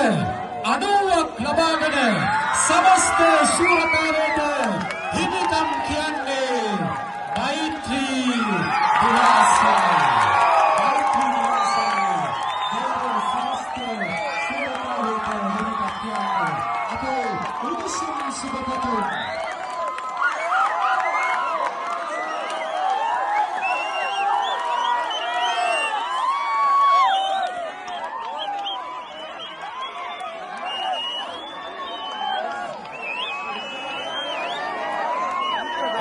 90ක් ලබාගෙන සමස්ත ශූරතාවයට හිමිකම් කියන්නේ මෛත්‍රී විලාසයි.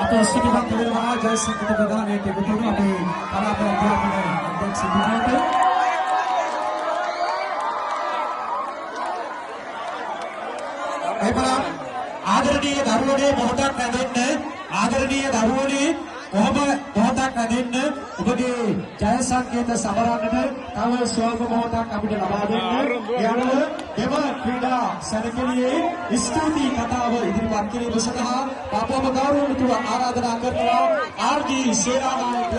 atau sedikit berbeda aja seperti benar yang betul ada para pelajar dan sebagainya. Baiklah, ආදරණීය දරුවනේ මොහොතක් නැදෙන්න ආදරණීය දරුවනේ කොහොම මොහොතක් නැදෙන්න ඔබගේ ජය සංකේත සමරන්නට තව ස්වල්ප මොහොතක් අපිට ලබා දෙන්න. යනුව එම ක්‍රීඩා සැලකිලියේ ස්තුති කතාව ඉදිරිපත් කිරීම සඳහා අපව ගෞරවණීයව ආරාධනා කරනවා ආර්.ජී. සේනානායක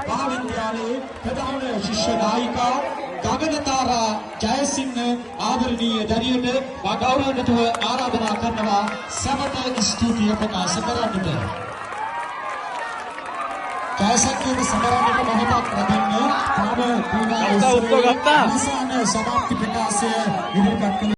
මහාවිද්‍යාලයේ ප්‍රධාන ශිෂ්‍ය නායිකා ගගනතාරා ජයසිංහ ආදරණීය දැරියට ගෞරවණීයව ආරාධනා කරනවා සමත ස්තුතිය ප්‍රකාශ කරන්නට. ජයසංකේත සමරන්නට මොහොතක් ලැබෙන්නේ තාම ක්‍රීඩා අවසාන සමාප්ති ප්‍රකාශය ඉදිරිපත්